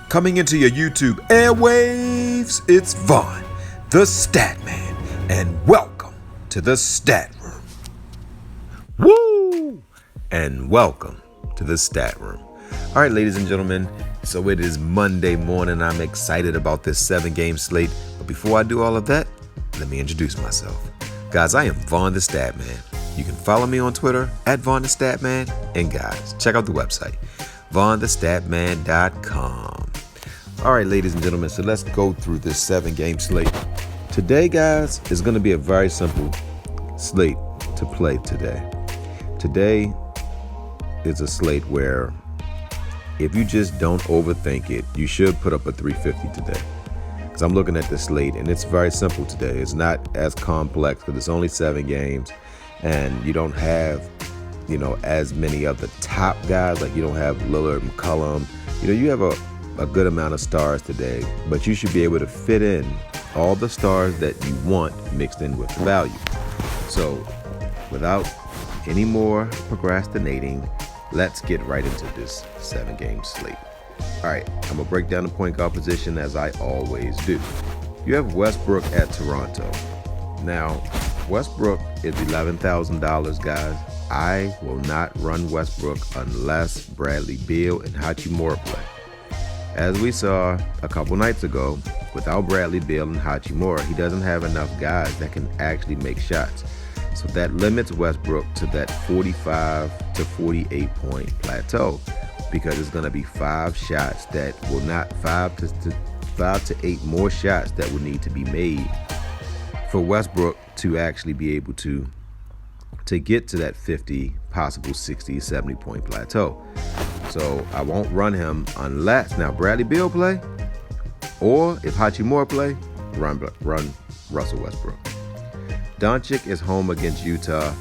Coming into your YouTube airwaves, it's Vaughn, the Stat Man, and welcome to the Stat Room. Woo! And welcome to the Stat Room. All right, ladies and gentlemen, so it is Monday morning. I'm excited about this 7-game slate, but before I do all of that, let me introduce myself. Guys, I am Vaughn the Stat Man. You can follow me on Twitter at Vaughn the Stat Man, and guys, check out the website, VaughnTheStatMan.com. All right, ladies and gentlemen, so let's go through this 7-game slate. Today, guys, is going to be a very simple slate to play today. Today is a slate where if you just don't overthink it, you should put up a 350 today. Because I'm looking at this slate, and it's very simple today. It's not as complex because it's only 7 games, and you don't have, as many of the top guys. Like you don't have Lillard and McCollum. You have a good amount of stars today, but you should be able to fit in all the stars that you want mixed in with value. So without any more procrastinating, let's get right into this 7-game slate. All right, I'm gonna break down the point guard position as I always do. You have Westbrook at Toronto. Now, Westbrook is $11,000, guys. I will not run Westbrook unless Bradley Beal and Hachimura play. As we saw a couple nights ago, without Bradley Beal and Hachimura, he doesn't have enough guys that can actually make shots. So that limits Westbrook to that 45 to 48 point plateau, because it's going to be 5 shots that will not 5 to 8 more shots that will need to be made for Westbrook to actually be able to get to that 50, possible 60, 70 point plateau. So I won't run him unless now Bradley Beal play, or if Hachimura play, run Russell Westbrook. Doncic is home against Utah.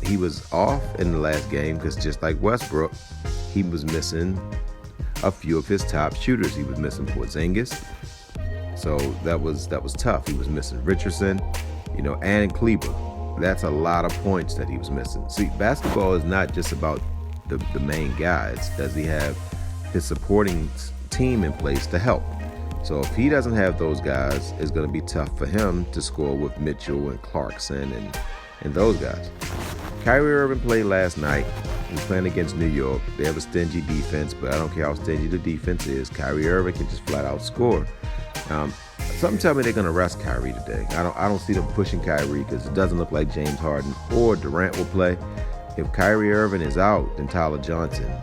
He was off in the last game because just like Westbrook, he was missing a few of his top shooters. He was missing Porzingis, so that was tough. He was missing Richardson, and Kleber. That's a lot of points that he was missing. See, basketball is not just about the main guys. Does he have his supporting team in place to help? So if he doesn't have those guys, it's going to be tough for him to score with Mitchell and Clarkson and those guys. Kyrie Irving played last night. He's playing against New York. They have a stingy defense, but I don't care how stingy the defense is. Kyrie Irving can just flat out score. Something tell me they're going to rest Kyrie today. I don't see them pushing Kyrie because it doesn't look like James Harden or Durant will play. If Kyrie Irving is out, then Tyler Johnson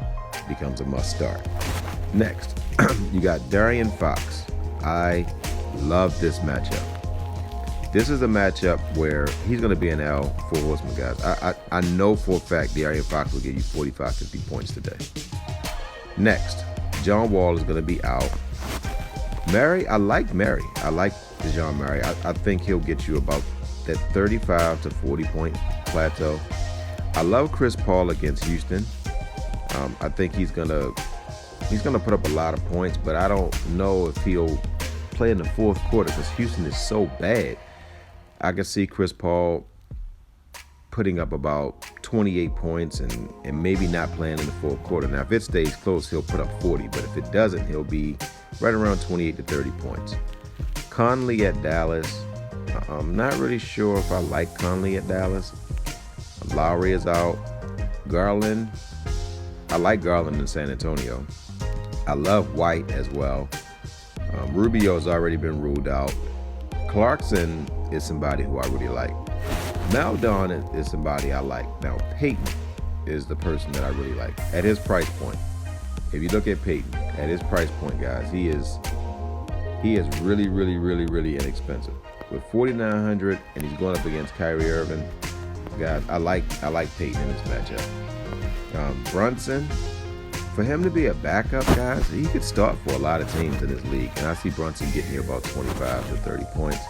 becomes a must start. Next, you got De'Aaron Fox. I love this matchup. This is a matchup where he's going to be an L for Horseman, guys. I know for a fact De'Aaron Fox will give you 45, 50 points today. Next, John Wall is going to be out. Murray, I like Murray. I like DeJounte Murray. I think he'll get you about that 35 to 40 point plateau. I love Chris Paul against Houston. I think he's gonna put up a lot of points, but I don't know if he'll play in the fourth quarter because Houston is so bad. I can see Chris Paul putting up about 28 points and maybe not playing in the fourth quarter. Now, if it stays close, he'll put up 40, but if it doesn't, he'll be right around 28 to 30 points. Conley at Dallas. I'm not really sure if I like Conley at Dallas. Lowry is out. Garland. I like Garland in San Antonio. I love White as well. Rubio's already been ruled out. Clarkson is somebody who I really like. Maldon is somebody I like. Now, Peyton is the person that I really like at his price point. If you look at Peyton at his price point, guys, he is really, really, really, really inexpensive. With $4,900 and he's going up against Kyrie Irving, guys, I like Peyton in this matchup. Brunson, for him to be a backup, guys, he could start for a lot of teams in this league, and I see Brunson getting you about 25 to 30 points.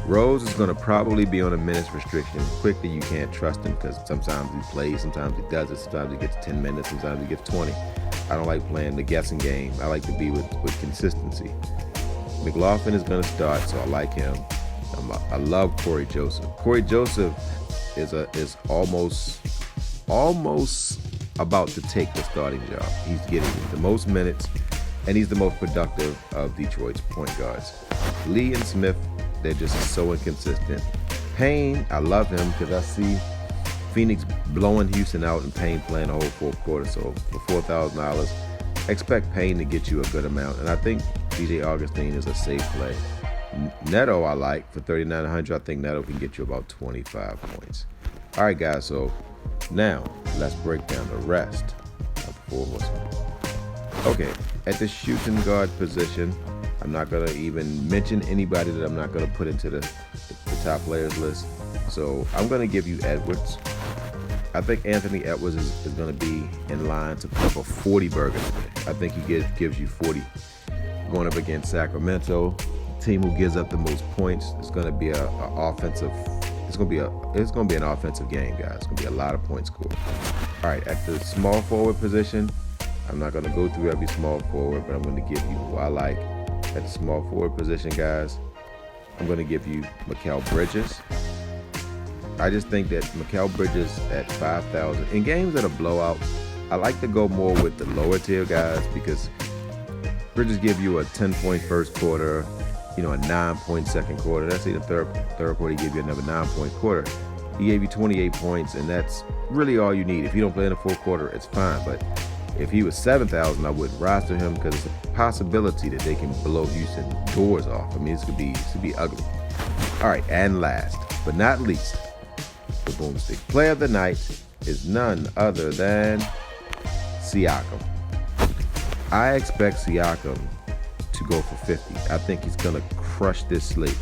Rose is going to probably be on a minutes restriction. Quickly, you can't trust him because sometimes he plays, sometimes he doesn't, sometimes he gets 10 minutes, sometimes he gets 20. I don't like playing the guessing game. I like to be with consistency. McLaughlin is going to start, so I like him. I love Corey Joseph. Corey Joseph is almost about to take the starting job. He's getting the most minutes. and he's the most productive of Detroit's point guards. Lee and Smith, they're just so inconsistent. Payne, I love him because I see Phoenix blowing Houston out and Payne playing the whole fourth quarter. So for $4,000, expect Payne to get you a good amount. And I think DJ Augustine is a safe play. Neto I like for $3,900. I think Neto can get you about 25 points. All right, guys, so now let's break down the rest of the 4 horsemen. Okay, at the shooting guard position, I'm not going to even mention anybody that I'm not going to put into the top players list. So I'm going to give you Edwards. I think Anthony Edwards is going to be in line to put up a 40 burger today. I think he gives you 40. Going up against Sacramento, team who gives up the most points. It's going to be an offensive game, guys. It's going to be a lot of points scored. All right, at the small forward position, I'm not going to go through every small forward, but I'm going to give you who I like at the small forward position, guys. I'm going to give you Mikal Bridges. I just think that Mikal Bridges at 5,000 in games that are blowout, I like to go more with the lower tier guys because Bridges give you a 10-point first quarter, a 9-point second quarter. That's the third quarter, he gave you another 9-point quarter. He gave you 28 points, and that's really all you need. If you don't play in the fourth quarter, it's fine. But if he was 7,000, I would roster him because it's a possibility that they can blow Houston doors off. I mean, this could be ugly. All right, and last but not least, the boomstick player of the night is none other than Siakam. I expect Siakam to go for 50. I think he's going to crush this slate.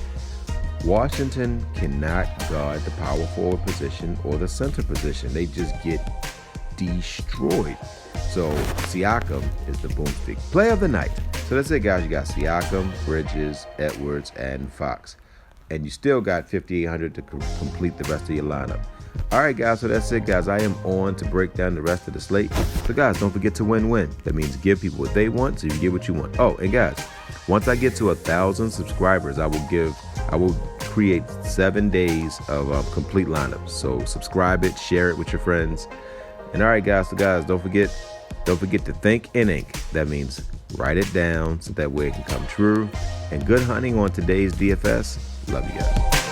Washington cannot guard the power forward position or the center position. They just get destroyed. So Siakam is the boomstick player of the night. So that's it, guys. You got Siakam, Bridges, Edwards, and Fox. And you still got $5,800 to complete the rest of your lineup. All right, guys, so that's it, guys. I am on to break down the rest of the slate. So, guys, don't forget to win-win. That means give people what they want so you can get what you want. Oh, and guys, once I get to 1,000 subscribers, I will create 7 days of complete lineups. So subscribe it, share it with your friends. And all right, guys, so guys, don't forget to think in ink. That means write it down so that way it can come true. And good hunting on today's DFS. Love you guys.